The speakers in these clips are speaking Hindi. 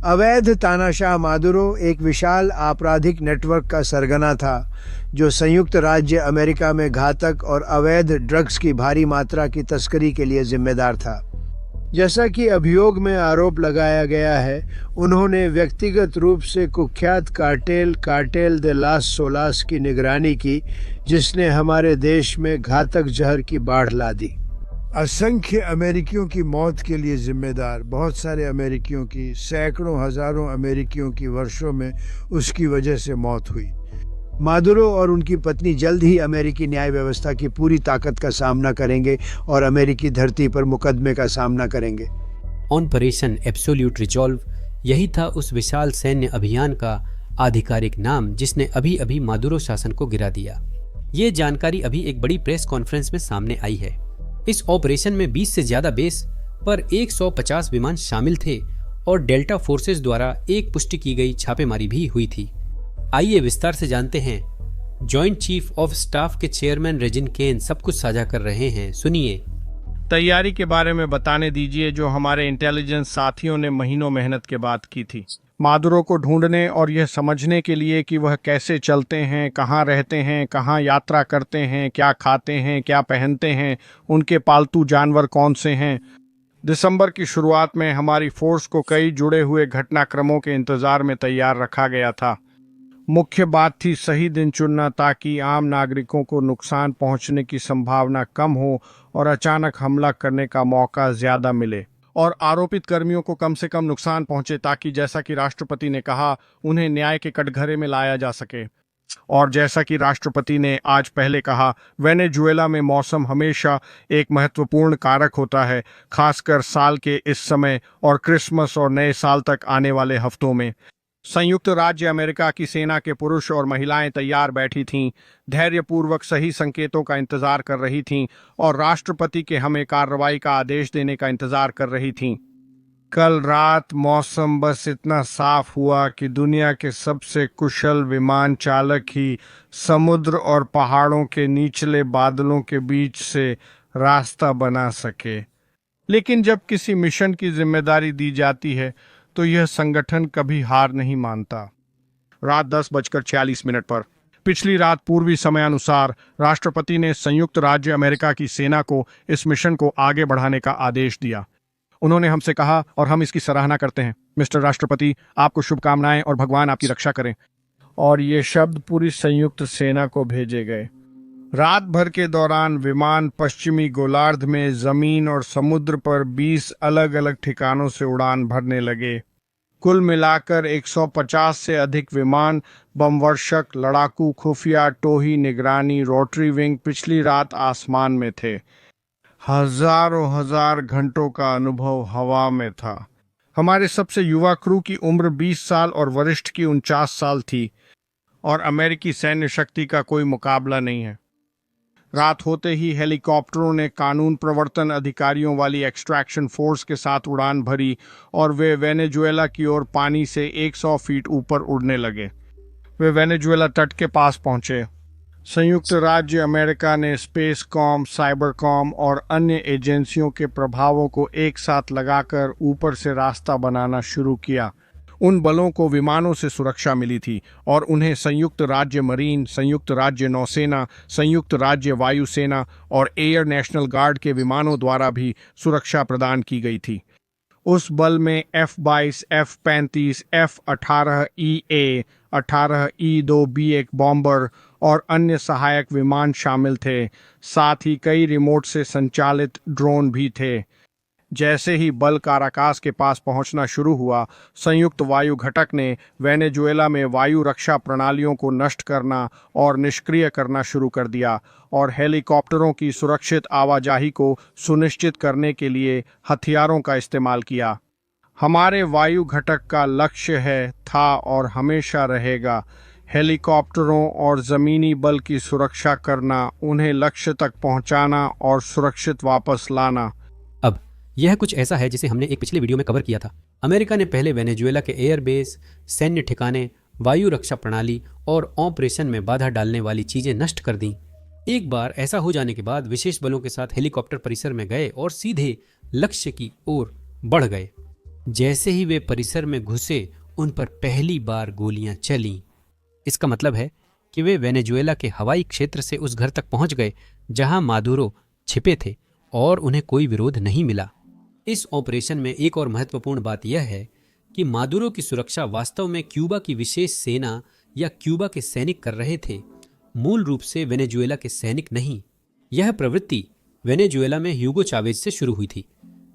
अवैध तानाशाह मादुरो एक विशाल आपराधिक नेटवर्क का सरगना था जो संयुक्त राज्य अमेरिका में घातक और अवैध ड्रग्स की भारी मात्रा की तस्करी के लिए जिम्मेदार था। जैसा कि अभियोग में आरोप लगाया गया है, उन्होंने व्यक्तिगत रूप से कुख्यात कार्टेल दे लास सोलास की निगरानी की, जिसने हमारे देश में घातक जहर की बाढ़ ला दी। असंख्य अमेरिकियों की मौत के लिए जिम्मेदार, बहुत सारे अमेरिकियों की, सैकड़ों हजारों अमेरिकियों की वर्षों में उसकी वजह से मौत हुई। मादुरो और उनकी पत्नी जल्द ही अमेरिकी न्याय व्यवस्था की पूरी ताकत का सामना करेंगे और अमेरिकी धरती पर मुकदमे का सामना करेंगे। ऑपरेशन एब्सोल्यूट रिजॉल्व, यही था उस विशाल सैन्य अभियान का आधिकारिक नाम जिसने अभी अभी मादुरो शासन को गिरा दिया। ये जानकारी अभी एक बड़ी प्रेस कॉन्फ्रेंस में सामने आई है। इस ऑपरेशन में 20 से ज्यादा बेस पर 150 विमान शामिल थे और डेल्टा फोर्सेस द्वारा एक पुष्टि की गई छापेमारी भी हुई थी। आइए विस्तार से जानते हैं। जॉइंट चीफ ऑफ स्टाफ के चेयरमैन रेजिन केन सब कुछ साझा कर रहे हैं, सुनिए। तैयारी के बारे में बताने दीजिए जो हमारे इंटेलिजेंस साथियों ने महीनों मेहनत के बाद की थी, मादुरो को ढूंढने और यह समझने के लिए कि वह कैसे चलते हैं, कहाँ रहते हैं, कहाँ यात्रा करते हैं, क्या खाते हैं, क्या पहनते हैं, उनके पालतू जानवर कौन से हैं। दिसंबर की शुरुआत में हमारी फोर्स को कई जुड़े हुए घटनाक्रमों के इंतजार में तैयार रखा गया था। मुख्य बात थी सही दिन चुनना ताकि आम नागरिकों को नुकसान पहुंचने की संभावना कम हो और अचानक हमला करने का मौका ज्यादा मिले और आरोपित कर्मियों को कम से कम नुकसान पहुंचे, ताकि जैसा कि राष्ट्रपति ने कहा उन्हें न्याय के कटघरे में लाया जा सके। और जैसा कि राष्ट्रपति ने आज पहले कहा, वेनेजुएला में मौसम हमेशा एक महत्वपूर्ण कारक होता है, खासकर साल के इस समय और क्रिसमस और नए साल तक आने वाले हफ्तों में। संयुक्त राज्य अमेरिका की सेना के पुरुष और महिलाएं तैयार बैठी थीं, धैर्यपूर्वक सही संकेतों का इंतजार कर रही थीं और राष्ट्रपति के हमें कार्रवाई का आदेश देने का इंतजार कर रही थीं। कल रात मौसम बस इतना साफ हुआ कि दुनिया के सबसे कुशल विमान चालक ही समुद्र और पहाड़ों के निचले बादलों के बीच से रास्ता बना सके। लेकिन जब किसी मिशन की जिम्मेदारी दी जाती है तो यह संगठन कभी हार नहीं मानता। रात 10:46 पर पिछली रात पूर्वी समयानुसार राष्ट्रपति ने संयुक्त राज्य अमेरिका की सेना को इस मिशन को आगे बढ़ाने का आदेश दिया। उन्होंने हमसे कहा और हम इसकी सराहना करते हैं, मिस्टर राष्ट्रपति, आपको शुभकामनाएं और भगवान आपकी रक्षा करें। और ये शब्द पूरी संयुक्त सेना को भेजे गए। रात भर के दौरान विमान पश्चिमी गोलार्ध में जमीन और समुद्र पर 20 अलग अलग ठिकानों से उड़ान भरने लगे। कुल मिलाकर 150 से अधिक विमान, बमवर्षक, लड़ाकू, खुफिया, टोही, निगरानी, रोटरी विंग पिछली रात आसमान में थे। हजारों हजार घंटों का अनुभव हवा में था। हमारे सबसे युवा क्रू की उम्र 20 साल और वरिष्ठ की 49 साल थी और अमेरिकी सैन्य शक्ति का कोई मुकाबला नहीं है। रात होते ही हेलीकॉप्टरों ने कानून प्रवर्तन अधिकारियों वाली एक्सट्रैक्शन फोर्स के साथ उड़ान भरी और वे वेनेजुएला की ओर पानी से 100 फीट ऊपर उड़ने लगे। वे वेनेजुएला तट के पास पहुंचे। संयुक्त राज्य अमेरिका ने स्पेस कॉम, साइबर कॉम और अन्य एजेंसियों के प्रभावों को एक साथ लगाकर ऊपर से रास्ता बनाना शुरू किया। उन बलों को विमानों से सुरक्षा मिली थी और उन्हें संयुक्त राज्य मरीन, संयुक्त राज्य नौसेना, संयुक्त राज्य वायुसेना और एयर नेशनल गार्ड के विमानों द्वारा भी सुरक्षा प्रदान की गई थी। उस बल में F-22, F-35, F-18E-A, 18E-2B1 bomber और अन्य सहायक विमान शामिल थे। साथ ही कई रिमोट से संचालित ड्रोन भी थे। जैसे ही बल काराकास के पास पहुंचना शुरू हुआ, संयुक्त वायु घटक ने वेनेजुएला में वायु रक्षा प्रणालियों को नष्ट करना और निष्क्रिय करना शुरू कर दिया और हेलीकॉप्टरों की सुरक्षित आवाजाही को सुनिश्चित करने के लिए हथियारों का इस्तेमाल किया। हमारे वायु घटक का लक्ष्य था और हमेशा रहेगा हेलीकॉप्टरों और ज़मीनी बल की सुरक्षा करना, उन्हें लक्ष्य तक पहुंचाना और सुरक्षित वापस लाना। अब यह कुछ ऐसा है जिसे हमने एक पिछले वीडियो में कवर किया था। अमेरिका ने पहले वेनेजुएला के एयरबेस, सैन्य ठिकाने, वायु रक्षा प्रणाली और ऑपरेशन में बाधा डालने वाली चीजें नष्ट कर दी। एक बार ऐसा हो जाने के बाद विशेष बलों के साथ हेलीकॉप्टर परिसर में गए और सीधे लक्ष्य की ओर बढ़ गए। जैसे ही वे परिसर में घुसे उन पर पहली बार गोलियां चलीं। इसका मतलब है कि वे वेनेजुएला के हवाई क्षेत्र से उस घर तक पहुंच गए जहां मादुरो छिपे थे और उन्हें कोई विरोध नहीं मिला। इस ऑपरेशन में एक और महत्वपूर्ण बात यह है कि मादुरो की सुरक्षा वास्तव में क्यूबा की विशेष सेना या क्यूबा के सैनिक कर रहे थे, मूल रूप से वेनेजुएला के सैनिक नहीं। यह प्रवृत्ति वेनेजुएला में ह्यूगो चावेज से शुरू हुई थी,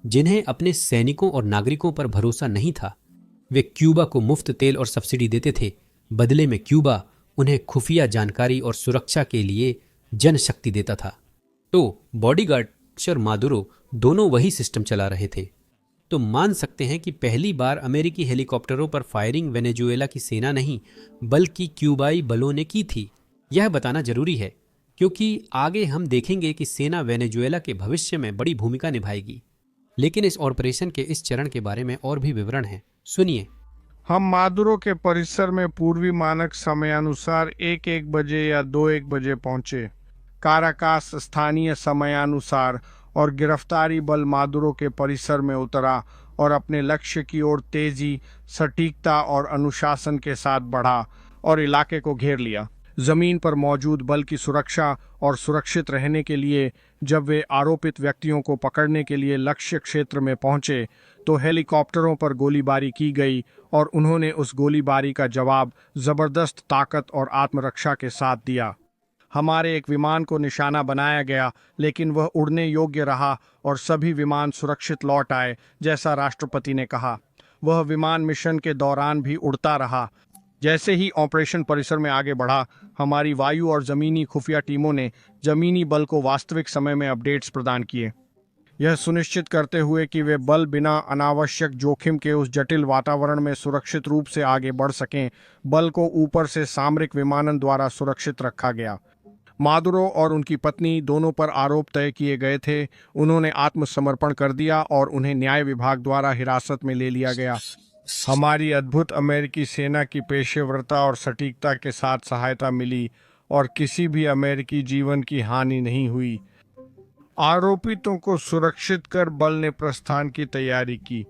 जिन्हें अपने सैनिकों और नागरिकों पर भरोसा नहीं था। वे क्यूबा को मुफ्त तेल और सब्सिडी देते थे, बदले में क्यूबा उन्हें खुफिया जानकारी और सुरक्षा के लिए जनशक्ति देता था। तो बॉडीगार्ड और मादुरो दोनों वही सिस्टम चला रहे थे। तो मान सकते हैं कि पहली बार अमेरिकी हेलीकॉप्टरों पर फायरिंग वेनेजुएला की सेना नहीं बल्कि क्यूबाई बलों ने की थी। यह बताना जरूरी है क्योंकि आगे हम देखेंगे कि सेना वेनेजुएला के भविष्य में बड़ी भूमिका निभाएगी। लेकिन इस ऑपरेशन के इस चरण के बारे में और भी विवरण हैं, सुनिए। हम मादुरो के परिसर में पूर्वी मानक समयानुसार 1 बजे या 2 बजे पहुंचे, काराकास स्थानीय समयानुसार, और गिरफ्तारी बल मादुरो के परिसर में उतरा और अपने लक्ष्य की ओर तेजी, सटीकता और अनुशासन के साथ बढ़ा और इलाके को घेर लिया। जमीन पर मौजूद बल की सुरक्षा और सुरक्षित रहने के लिए जब वे आरोपित व्यक्तियों को पकड़ने के लिए लक्ष्य क्षेत्र में पहुंचे तो हेलीकॉप्टरों पर गोलीबारी की गई और उन्होंने उस गोलीबारी का जवाब जबरदस्त ताकत और आत्मरक्षा के साथ दिया। हमारे एक विमान को निशाना बनाया गया, लेकिन वह उड़ने योग्य रहा और सभी विमान सुरक्षित लौट आए, जैसा राष्ट्रपति ने कहा। वह विमान मिशन के दौरान भी उड़ता रहा। जैसे ही ऑपरेशन परिसर में आगे बढ़ा, हमारी वायु और जमीनी खुफिया टीमों ने जमीनी बल को वास्तविक समय में अपडेट्स प्रदान किए, यह सुनिश्चित करते हुए कि वे बल बिना अनावश्यक जोखिम के उस जटिल वातावरण में सुरक्षित रूप से आगे बढ़ सकें। बल को ऊपर से सामरिक विमानन द्वारा सुरक्षित रखा गया। मादुरो और उनकी पत्नी दोनों पर आरोप तय किए गए थे। उन्होंने आत्मसमर्पण कर दिया और उन्हें न्याय विभाग द्वारा हिरासत में ले लिया गया। हमारी अद्भुत अमेरिकी सेना की पेशेवरता और सटीकता के साथ सहायता मिली और किसी भी अमेरिकी जीवन की हानि नहीं हुई। आरोपितों को सुरक्षित कर बल ने प्रस्थान की तैयारी की।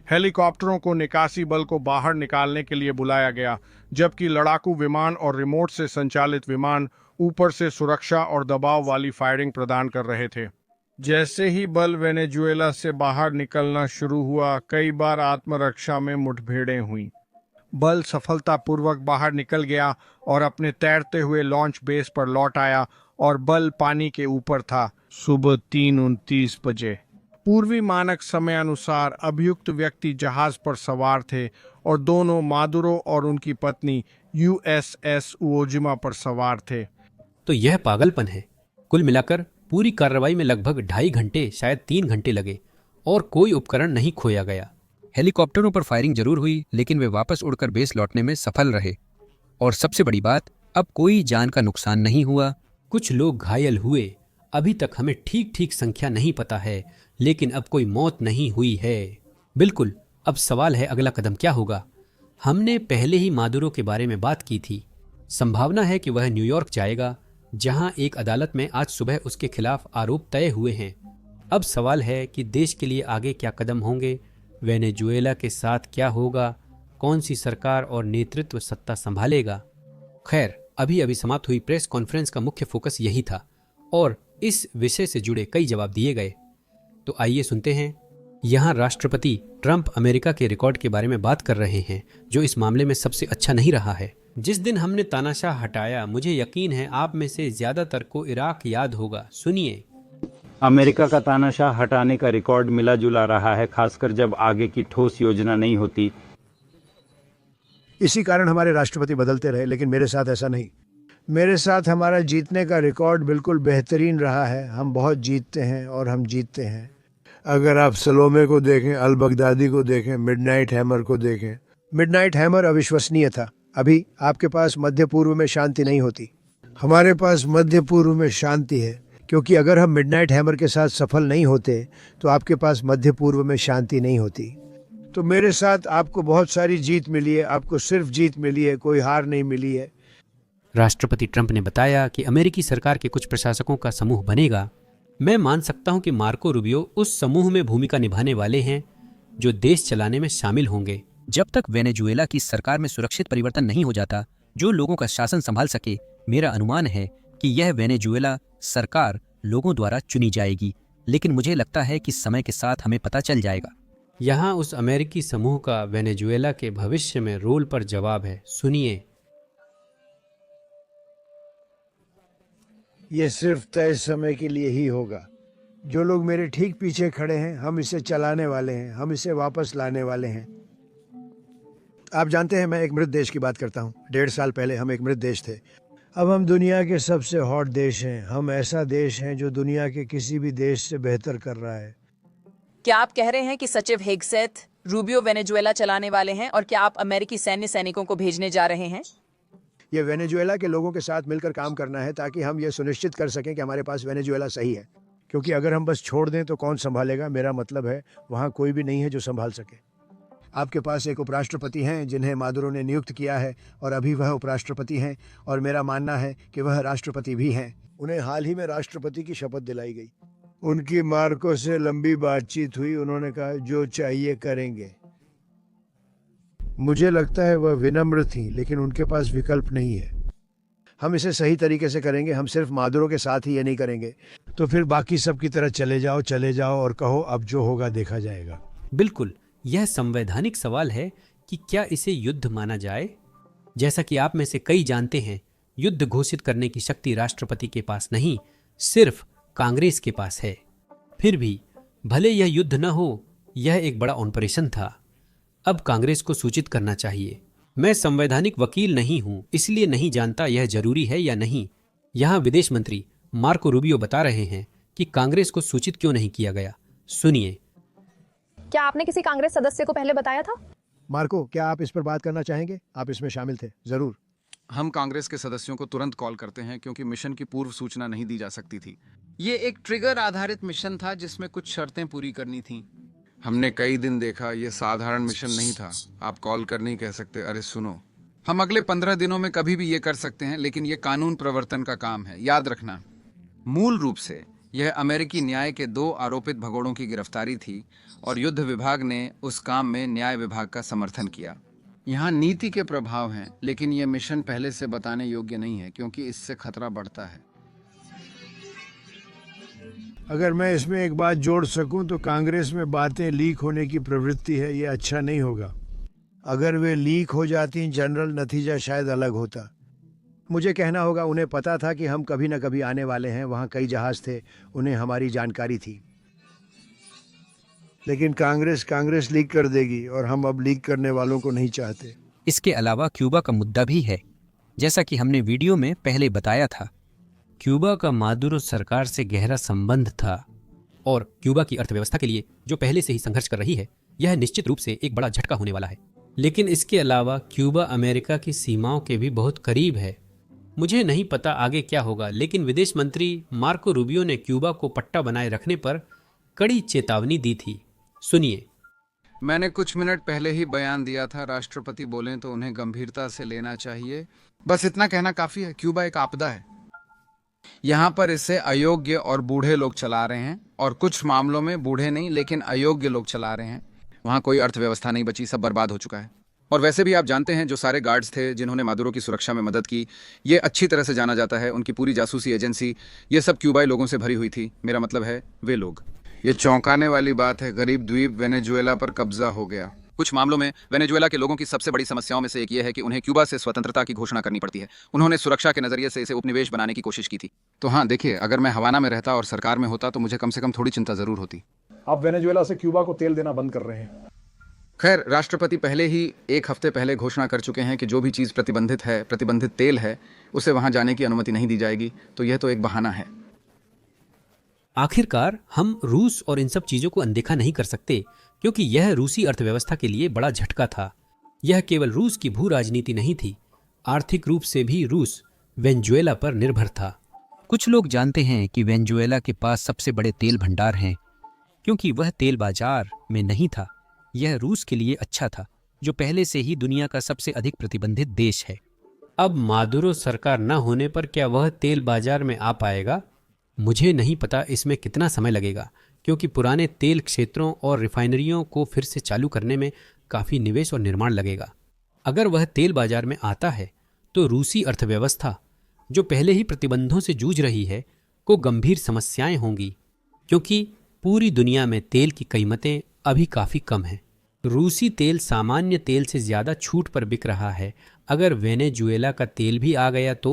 हेलीकॉप्टरों को निकासी बल को बाहर निकालने के लिए बुलाया गया, जबकि लड़ाकू विमान और रिमोट से संचालित विमान ऊपर से सुरक्षा और दबाव वाली फायरिंग प्रदान कर रहे थे। जैसे ही बल वेनेजुएला से बाहर निकलना शुरू हुआ, कई बार आत्मरक्षा में मुठभेड़ें हुईं। बल सफलतापूर्वक बाहर निकल गया और अपने तैरते हुए लॉन्च बेस पर लौट आया और बल पानी के ऊपर था। सुबह 3:29 बजे पूर्वी मानक समयानुसार अभियुक्त व्यक्ति जहाज पर सवार थे और दोनों मादुरो और उनकी पत्नी USS उओजिमा पर सवार थे। तो यह पागलपन है। कुल मिलाकर पूरी कार्रवाई में लगभग 2.5 घंटे, शायद 3 घंटे लगे और कोई उपकरण नहीं खोया गया। हेलीकॉप्टरों पर फायरिंग जरूर हुई, लेकिन वे वापस उड़कर बेस लौटने में सफल रहे। और सबसे बड़ी बात, अब कोई जान का नुकसान नहीं हुआ। कुछ लोग घायल हुए, अभी तक हमें ठीक ठीक संख्या नहीं पता है, लेकिन अब कोई मौत नहीं हुई है। बिल्कुल, अब सवाल है अगला कदम क्या होगा। हमने पहले ही मादुरो के बारे में बात की थी। संभावना है कि वह न्यूयॉर्क जाएगा, जहां एक अदालत में आज सुबह उसके खिलाफ आरोप तय हुए हैं। अब सवाल है कि देश के लिए आगे क्या कदम होंगे, वेनेजुएला के साथ क्या होगा, कौन सी सरकार और नेतृत्व सत्ता संभालेगा। खैर, अभी अभी समाप्त हुई प्रेस कॉन्फ्रेंस का मुख्य फोकस यही था और इस विषय से जुड़े कई जवाब दिए गए। तो आइए सुनते हैं। यहाँ राष्ट्रपति ट्रंप अमेरिका के रिकॉर्ड के बारे में बात कर रहे हैं, जो इस मामले में सबसे अच्छा नहीं रहा है। जिस दिन हमने तानाशाह हटाया, मुझे यकीन है आप में से ज्यादातर को इराक याद होगा। सुनिए। अमेरिका का तानाशाह हटाने का रिकॉर्ड मिला जुला रहा है, खासकर जब आगे की ठोस योजना नहीं होती। इसी कारण हमारे राष्ट्रपति बदलते रहे, लेकिन मेरे साथ ऐसा नहीं। मेरे साथ हमारा जीतने का रिकॉर्ड बिल्कुल बेहतरीन रहा है। हम बहुत जीतते हैं और हम जीतते हैं। अगर आप सलोमे को देखें, अल बगदादी को देखें, मिडनाइट हैमर को देखें। मिडनाइट हैमर अविश्वसनीय था। अभी आपके पास मध्य पूर्व में शांति नहीं होती, हमारे पास मध्य पूर्व में शांति है, क्योंकि अगर हम मिडनाइट हैमर के साथ सफल नहीं होते तो आपके पास मध्य पूर्व में शांति नहीं होती। तो मेरे साथ आपको बहुत सारी जीत मिली है, आपको सिर्फ जीत मिली है, कोई हार नहीं मिली है। राष्ट्रपति ट्रंप ने बताया कि अमेरिकी सरकार के कुछ प्रशासकों का समूह बनेगा। मैं मान सकता हूं कि मार्को रूबियो उस समूह में भूमिका निभाने वाले हैं। जो देश चलाने में शामिल होंगे। जब तक वेनेजुएला की सरकार में सुरक्षित परिवर्तन नहीं हो जाता जो लोगों का शासन संभाल सके, मेरा अनुमान है कि यह वेनेजुएला सरकार लोगों द्वारा चुनी जाएगी। लेकिन मुझे लगता है कि समय के साथ हमें पता चल जाएगा। यहाँ उस अमेरिकी समूह का वेनेजुएला के भविष्य में रोल पर जवाब है। सुनिए। ये सिर्फ तय समय के लिए ही होगा। जो लोग मेरे ठीक पीछे खड़े हैं, हम इसे चलाने वाले हैं, हम इसे वापस लाने वाले हैं। आप जानते हैं, मैं एक मृत देश की बात करता हूँ। 1.5 साल पहले हम एक मृत देश थे। अब हम दुनिया के सबसे हॉट देश हैं। हम ऐसा देश हैं जो दुनिया के किसी भी देश से बेहतर कर रहा है। क्या आप कह रहे हैं कि सचिव हेगसेथ रूबियो वेनेजुएला चलाने वाले हैं और क्या आप अमेरिकी सैनिकों को भेजने जा रहे हैं? ये वेनेजुएला के लोगों के साथ मिलकर काम करना है ताकि हम ये सुनिश्चित कर सकें कि हमारे पास वेनेजुएला सही है। क्योंकि अगर हम बस छोड़ दें तो कौन संभालेगा? मेरा मतलब है वहाँ कोई भी नहीं है जो संभाल सके। आपके पास एक उपराष्ट्रपति हैं जिन्हें मादुरो ने नियुक्त किया है और अभी वह उपराष्ट्रपति हैं, और मेरा मानना है कि वह राष्ट्रपति भी हैं। उन्हें हाल ही में राष्ट्रपति की शपथ दिलाई गई। उनकी मार्को से लंबी बातचीत हुई। उन्होंने कहा जो चाहिए करेंगे। मुझे लगता है वह विनम्र थी, लेकिन उनके पास विकल्प नहीं है। हम इसे सही तरीके से करेंगे। हम सिर्फ मादुरो के साथ ही ये नहीं करेंगे तो फिर बाकी सब की तरह चले जाओ और कहो अब जो होगा देखा जाएगा। बिल्कुल, यह संवैधानिक सवाल है कि क्या इसे युद्ध माना जाए। जैसा कि आप में से कई जानते हैं, युद्ध घोषित करने की शक्ति राष्ट्रपति के पास नहीं, सिर्फ कांग्रेस के पास है। फिर भी भले यह युद्ध न हो, यह एक बड़ा ऑपरेशन था। अब कांग्रेस को सूचित करना चाहिए। मैं संवैधानिक वकील नहीं हूं, इसलिए नहीं जानता यह जरूरी है या नहीं। यहाँ विदेश मंत्री मार्को रूबियो बता रहे हैं कि कांग्रेस को सूचित क्यों नहीं किया गया। सुनिए। क्या आपने किसी कांग्रेस सदस्य को पहले बताया था? मार्को, क्या आप इस पर बात करना चाहेंगे? आप इसमें शामिल थे। जरूर। हम कांग्रेस के सदस्यों को तुरंत कॉल करते हैं क्योंकि मिशन की पूर्व सूचना नहीं दी जा सकती थी। ये एक ट्रिगर आधारित मिशन था जिसमें कुछ शर्तें पूरी करनी थीं। हमने कई दिन देखा, ये साधारण मिशन नहीं था। आप कॉल कर नहीं कह सकते अरे सुनो। हम अगले 15 दिनों में कभी भी ये कर सकते हैं, लेकिन ये कानून प्रवर्तन का काम है, याद रखना। मूल रूप से यह अमेरिकी न्याय के 2 आरोपित भगोड़ों की गिरफ्तारी थी और युद्ध विभाग ने उस काम में न्याय विभाग का समर्थन किया। यहाँ नीति के प्रभाव हैं, लेकिन यह मिशन पहले से बताने योग्य नहीं है क्योंकि इससे खतरा बढ़ता है। अगर मैं इसमें एक बात जोड़ सकूं तो कांग्रेस में बातें लीक होने की प्रवृत्ति है। ये अच्छा नहीं होगा। अगर वे लीक हो जाती, जनरल, नतीजा शायद अलग होता। मुझे कहना होगा उन्हें पता था कि हम कभी न कभी आने वाले हैं। वहाँ कई जहाज थे, उन्हें हमारी जानकारी थी। लेकिन कांग्रेस लीक कर देगी और हम अब लीक करने वालों को नहीं चाहते। इसके अलावा क्यूबा का मुद्दा भी है। जैसा कि हमने वीडियो में पहले बताया था, क्यूबा का मादुरो सरकार से गहरा संबंध था और क्यूबा की अर्थव्यवस्था के लिए, जो पहले से ही संघर्ष कर रही है, यह निश्चित रूप से एक बड़ा झटका होने वाला है। लेकिन इसके अलावा क्यूबा अमेरिका की सीमाओं के भी बहुत करीब है। मुझे नहीं पता आगे क्या होगा, लेकिन विदेश मंत्री मार्को रूबियो ने क्यूबा को पट्टा बनाए रखने पर कड़ी चेतावनी दी थी। सुनिए। मैंने कुछ मिनट पहले ही बयान दिया था, राष्ट्रपति बोलें तो उन्हें गंभीरता से लेना चाहिए। बस इतना कहना काफी है। क्यूबा एक आपदा है। यहाँ पर इसे अयोग्य और बूढ़े लोग चला रहे हैं, और कुछ मामलों में बूढ़े नहीं लेकिन अयोग्य लोग चला रहे हैं। वहाँ कोई अर्थव्यवस्था नहीं बची, सब बर्बाद हो चुका है। और वैसे भी आप जानते हैं, जो सारे गार्ड्स थे जिन्होंने मादुरो की सुरक्षा में मदद की, ये अच्छी तरह से जाना जाता है। उनकी पूरी जासूसी एजेंसी, ये सब क्यूबाई लोगों से भरी हुई थी। मेरा मतलब है वे लोग। ये चौंकाने वाली बात है, गरीब द्वीप वेनेजुएला पर कब्जा हो गया। कुछ मामलों में वेनेजुएला के लोगों की सबसे बड़ी समस्याओं में से एक यह है कि उन्हें क्यूबा से स्वतंत्रता की घोषणा करनी पड़ती है। उन्होंने सुरक्षा के नजरिए से इसे उपनिवेश बनाने की कोशिश की थी। तो हाँ, देखिए, अगर मैं हवाना में रहता और सरकार में होता तो मुझे कम से कम थोड़ी चिंता जरूर होती। आप वेनेजुएला से क्यूबा को तेल देना बंद कर रहे हैं। खैर, राष्ट्रपति पहले ही 1 हफ्ते पहले घोषणा कर चुके हैं कि जो भी चीज़ प्रतिबंधित तेल है, उसे वहां जाने की अनुमति नहीं दी जाएगी। तो यह तो एक बहाना है। आखिरकार हम रूस और इन सब चीजों को अनदेखा नहीं कर सकते, क्योंकि यह रूसी अर्थव्यवस्था के लिए बड़ा झटका था। यह केवल रूस की भू राजनीति नहीं थी, आर्थिक रूप से भी रूस वेनेजुएला पर निर्भर था। कुछ लोग जानते हैं कि वेनेजुएला के पास सबसे बड़े तेल भंडार हैं, क्योंकि वह तेल बाजार में नहीं था। यह रूस के लिए अच्छा था, जो पहले से ही दुनिया का सबसे अधिक प्रतिबंधित देश है। अब मादुरो सरकार न होने पर क्या वह तेल बाजार में आ पाएगा? मुझे नहीं पता इसमें कितना समय लगेगा, क्योंकि पुराने तेल क्षेत्रों और रिफाइनरियों को फिर से चालू करने में काफ़ी निवेश और निर्माण लगेगा। अगर वह तेल बाजार में आता है तो रूसी अर्थव्यवस्था, जो पहले ही प्रतिबंधों से जूझ रही है, को गंभीर समस्याएं होंगी, क्योंकि पूरी दुनिया में तेल की कीमतें अभी काफ़ी कम हैं। रूसी तेल सामान्य तेल से ज़्यादा छूट पर बिक रहा है। अगर वेनेजुएला का तेल भी आ गया तो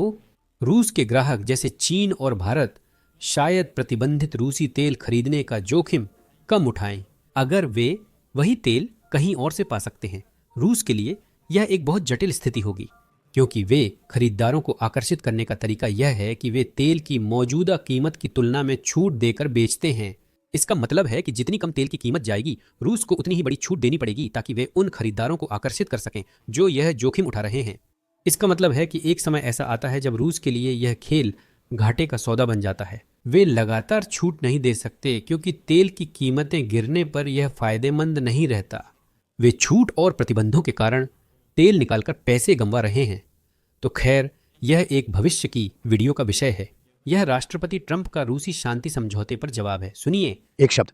रूस के ग्राहक जैसे चीन और भारत शायद प्रतिबंधित रूसी तेल खरीदने का जोखिम कम उठाएं, अगर वे वही तेल कहीं और से पा सकते हैं। रूस के लिए यह एक बहुत जटिल स्थिति होगी, क्योंकि वे खरीदारों को आकर्षित करने का तरीका यह है कि वे तेल की मौजूदा कीमत की तुलना में छूट देकर बेचते हैं। इसका मतलब है कि जितनी कम तेल की कीमत जाएगी, रूस को उतनी ही बड़ी छूट देनी पड़ेगी ताकि वे उन खरीदारों को आकर्षित कर सकें जो यह जोखिम उठा रहे हैं। इसका मतलब है कि एक समय ऐसा आता है जब रूस के लिए यह खेल घाटे का सौदा बन जाता है। वे लगातार छूट नहीं दे सकते, क्योंकि तेल की कीमतें गिरने पर यह फायदेमंद नहीं रहता। वे छूट और प्रतिबंधों के कारण तेल निकालकर पैसे गंवा रहे हैं। तो खैर, यह एक भविष्य की वीडियो का विषय है। यह राष्ट्रपति ट्रंप का रूसी शांति समझौते पर जवाब है। सुनिए। एक शब्द,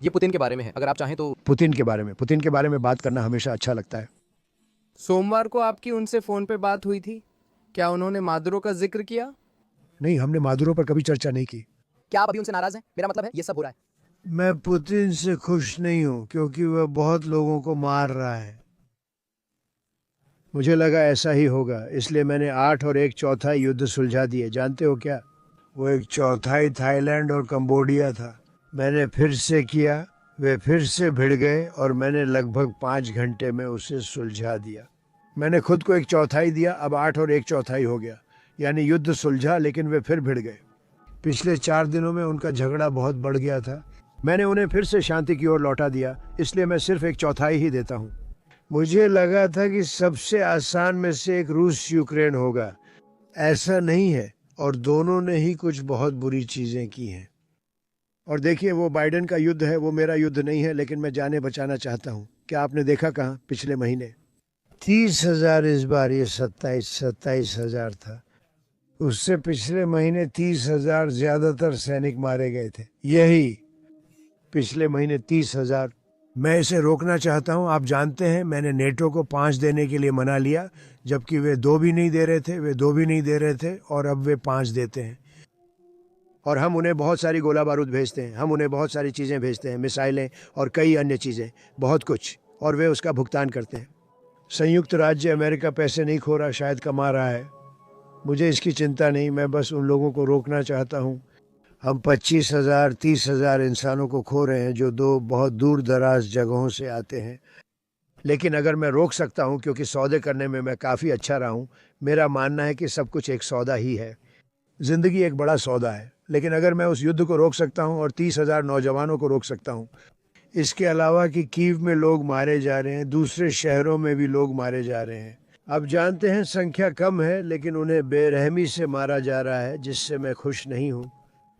ये पुतिन के बारे में है, अगर आप चाहें तो। पुतिन के बारे में बात करना हमेशा अच्छा लगता है। सोमवार को आपकी उनसे फोन पे बात हुई थी, क्या उन्होंने मादुरो का जिक्र किया? नहीं, हमने मादुरो पर कभी चर्चा नहीं की। क्या आप अभी उनसे नाराज हैं? मेरा मतलब है ये सब हो रहा है। मैं पुतिन से खुश नहीं हूँ, क्योंकि वह बहुत लोगों को मार रहा है। मुझे लगा ऐसा ही होगा, इसलिए मैंने 8 और 1/4 युद्ध सुलझा दिए। जानते हो क्या, वो 1/4 थाईलैंड और कंबोडिया था। मैंने फिर से किया, वे फिर से भिड़ गए और मैंने लगभग 5 घंटे में उसे सुलझा दिया। मैंने खुद को 1/4 दिया, अब 8 और 1/4 हो गया, यानी युद्ध सुलझा, लेकिन वे फिर भिड़ गए। पिछले 4 दिनों में उनका झगड़ा बहुत बढ़ गया था। मैंने उन्हें फिर से शांति की ओर लौटा दिया, इसलिए मैं सिर्फ 1/4 ही देता हूँ। मुझे लगा था कि सबसे आसान में से एक रूस यूक्रेन होगा। ऐसा नहीं है, और दोनों ने ही कुछ बहुत बुरी चीजें की हैं। और देखिए, वो बाइडेन का युद्ध है, वो मेरा युद्ध नहीं है, लेकिन मैं जाने बचाना चाहता हूँ। क्या आपने देखा कहाँ पिछले महीने 30,000, इस बार ये 27,000 था। उससे पिछले महीने 30,000 ज्यादातर सैनिक मारे गए थे। यही पिछले महीने 30,000। मैं इसे रोकना चाहता हूं। आप जानते हैं, मैंने नेटो को 5 देने के लिए मना लिया, जबकि वे 2 भी नहीं दे रहे थे, और अब वे 5 देते हैं। और हम उन्हें बहुत सारी गोला बारूद भेजते हैं, हम उन्हें बहुत सारी चीज़ें भेजते हैं, मिसाइलें और कई अन्य चीज़ें, बहुत कुछ, और वे उसका भुगतान करते हैं। संयुक्त राज्य अमेरिका पैसे नहीं खो रहा, शायद कमा रहा है। मुझे इसकी चिंता नहीं, मैं बस उन लोगों को रोकना चाहता हूँ। हम 25,000, 30,000 इंसानों को खो रहे हैं, जो 2 बहुत दूर दराज जगहों से आते हैं। लेकिन अगर मैं रोक सकता हूँ, क्योंकि सौदे करने में मैं काफ़ी अच्छा रहा हूँ, मेरा मानना है कि सब कुछ एक सौदा ही है। ज़िंदगी एक बड़ा सौदा है। लेकिन अगर मैं उस युद्ध को रोक सकता हूँ और 30,000 नौजवानों को रोक सकता हूँ, इसके अलावा कि कीव में लोग मारे जा रहे हैं, दूसरे शहरों में भी लोग मारे जा रहे हैं। आप जानते हैं, संख्या कम है, लेकिन उन्हें बेरहमी से मारा जा रहा है, जिससे मैं खुश नहीं हूँ।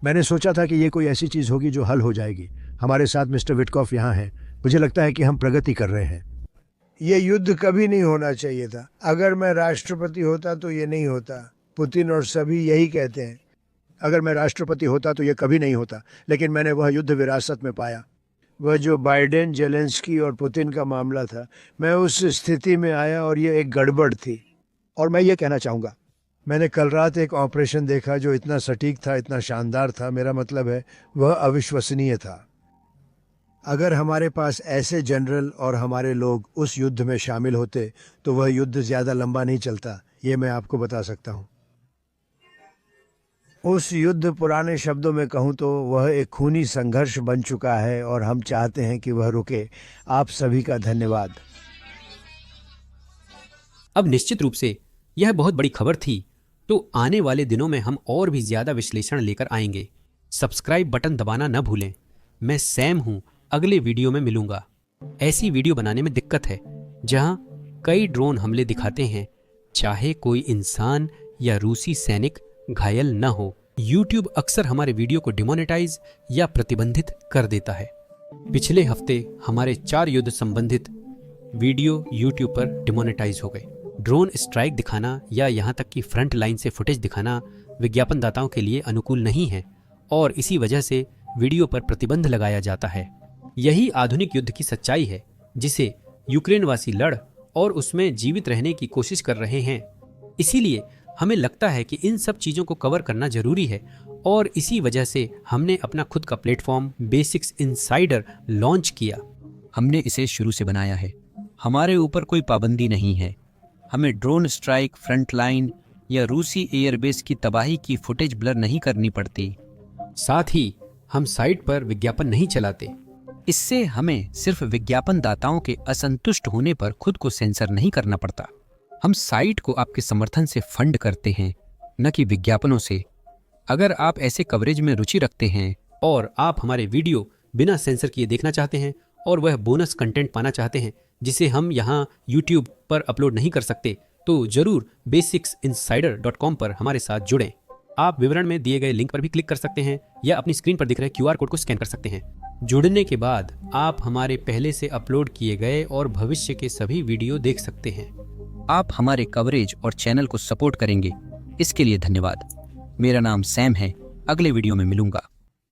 मैंने सोचा था कि ये कोई ऐसी चीज़ होगी जो हल हो जाएगी। हमारे साथ मिस्टर विटकॉफ यहाँ हैं। मुझे लगता है कि हम प्रगति कर रहे हैं। ये युद्ध कभी नहीं होना चाहिए था। अगर मैं राष्ट्रपति होता तो ये नहीं होता। पुतिन और सभी यही कहते हैं। अगर मैं राष्ट्रपति होता तो ये कभी नहीं होता। लेकिन मैंने वह युद्ध विरासत में पाया, वह जो बाइडेन, जेलेंस्की और पुतिन का मामला था। मैं उस स्थिति में आया और ये एक गड़बड़ थी। और मैं ये कहना चाहूँगा, मैंने कल रात एक ऑपरेशन देखा जो इतना सटीक था, इतना शानदार था, मेरा मतलब है वह अविश्वसनीय था। अगर हमारे पास ऐसे जनरल और हमारे लोग उस युद्ध में शामिल होते तो वह युद्ध ज़्यादा लंबा नहीं चलता, ये मैं आपको बता सकता हूँ। उस युद्ध, पुराने शब्दों में कहूँ तो वह एक खूनी संघर्ष बन चुका है और हम चाहते हैं कि वह रुके। आप सभी का धन्यवाद। अब निश्चित रूप से यह बहुत बड़ी खबर थी, तो आने वाले दिनों में हम और भी ज्यादा विश्लेषण लेकर आएंगे। सब्सक्राइब बटन दबाना न भूलें। मैं सैम हूं, अगले वीडियो में मिलूंगा। ऐसी वीडियो बनाने में दिक्कत है जहां कई ड्रोन हमले दिखाते हैं, चाहे कोई इंसान या रूसी सैनिक घायल न हो। YouTube अक्सर हमारे वीडियो को डिमोनेटाइज या प्रतिबंधित कर देता है। पिछले हफ्ते हमारे 4 युद्ध संबंधित वीडियो YouTube पर डिमोनेटाइज हो गए। ड्रोन स्ट्राइक दिखाना या यहाँ तक कि फ्रंट लाइन से फुटेज दिखाना विज्ञापनदाताओं के लिए अनुकूल नहीं है, और इसी वजह से वीडियो पर प्रतिबंध लगाया जाता है। यही आधुनिक युद्ध की सच्चाई है जिसे यूक्रेनवासी लड़ और उसमें जीवित रहने की कोशिश कर रहे हैं। इसीलिए हमें लगता है कि इन सब चीज़ों को कवर करना जरूरी है और इसी वजह से हमने अपना खुद का प्लेटफॉर्म बेसिक्स इनसाइडर लॉन्च किया। हमने इसे शुरू से बनाया है। हमारे ऊपर कोई पाबंदी नहीं है। हमें ड्रोन स्ट्राइक, फ्रंटलाइन या रूसी एयरबेस की तबाही की फुटेज ब्लर नहीं करनी पड़ती। साथ ही हम साइट पर विज्ञापन नहीं चलाते। इससे हमें सिर्फ विज्ञापनदाताओं के असंतुष्ट होने पर खुद को सेंसर नहीं करना पड़ता। हम साइट को आपके समर्थन से फंड करते हैं, न कि विज्ञापनों से। अगर आप ऐसे कवरेज में रुचि रखते हैं और आप हमारे वीडियो बिना सेंसर किए देखना चाहते हैं और वह बोनस कंटेंट पाना चाहते हैं जिसे हम यहाँ YouTube पर अपलोड नहीं कर सकते, तो जरूर basicsinsider.com पर हमारे साथ जुड़ें। आप विवरण में दिए गए लिंक पर भी क्लिक कर सकते हैं या अपनी स्क्रीन पर दिख रहे QR कोड को स्कैन कर सकते हैं। जुड़ने के बाद आप हमारे पहले से अपलोड किए गए और भविष्य के सभी वीडियो देख सकते हैं। आप हमारे कवरेज और चैनल को सपोर्ट करेंगे, इसके लिए धन्यवाद। मेरा नाम सैम है। अगले वीडियो में मिलूंगा।